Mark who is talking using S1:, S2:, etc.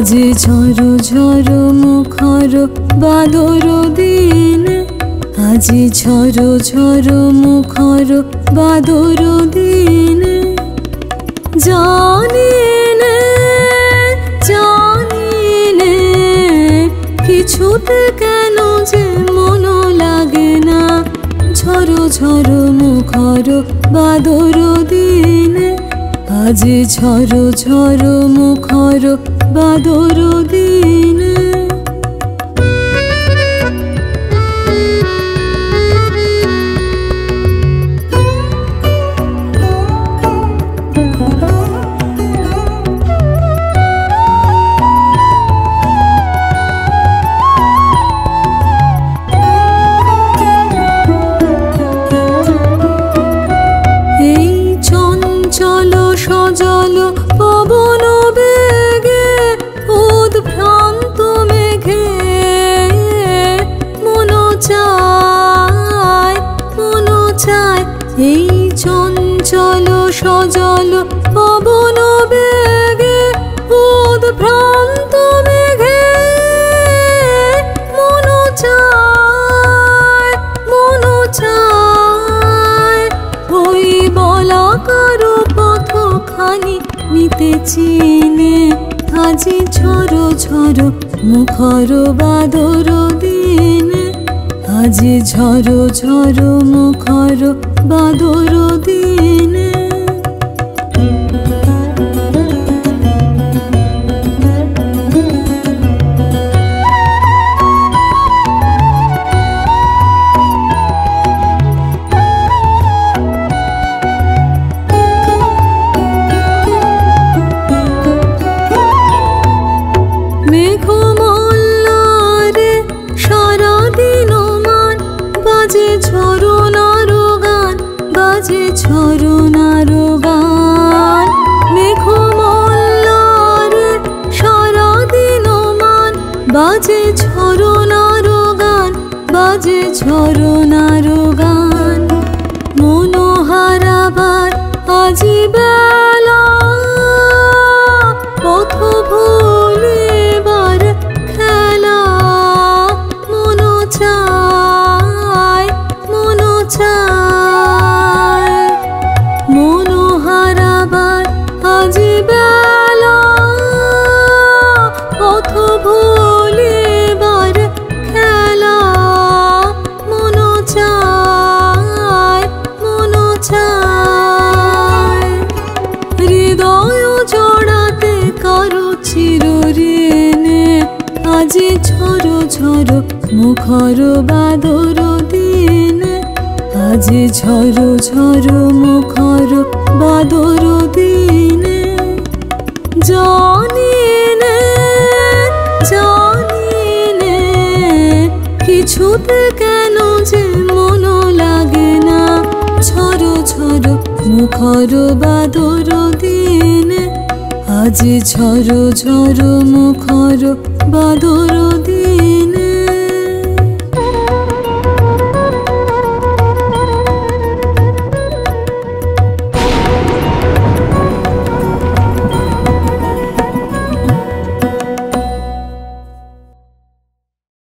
S1: আজি ঝড়ো ঝড়ো মুখর বাদর দিন, আজি ঝড়ো ঝড়ো মুখর বাদর দিন। জানি নে জানি নে কিছুতে কেন যে মন লাগে না, ঝড়ো ঝড়ো মুখর বাদর দিন, আজি ঝড়ো ঝড়ো মুখর বাদর দিন। এই চঞ্চল সজল পবন বেগে উদ্ভ্রান্ত মেঘে মন চায় মন চায়, এই চঞ্চল সজল পবন বেগে উদ্ভ্রান্ত মেঘে মন চায় মন চায়। ওই বলাকার পথখানি নিতে চিনে, আজি ঝড়ো ঝড়ো মুখর বাদর দিন, আজি ঝড়ো ঝড়ো মুখর বাদর দিন। মেঘমল্লারে সারাদিন মান বাজে ঝরনার গান, বাজে ঝরনার গান। মেঘমল্লারে সারাদিন মান বাজে ঝরনার গান, বাজে ঝরনার গান। মনোহারাবার আজি বেলা পথ ভুলিবার খেলা, মন চায় মন চায়। মনোহারাবার আজি বেলা পথ ভুলিবার খেলা, মন চায় মন চায়। হৃদয় জড়াতে কারো চিরঋণে, আজি ঝড়ো ঝড়ো মুখর বাদর দিন, আজি ঝড়ো ঝড়ো মুখর বাদর দিন। জানি নে জানি নে কিছুতে কেন যে মন লাগে না, ঝড়ো ঝড়ো মুখর বাদর দিন, আজি ঝড়ো ঝড়ো মুখর বাদর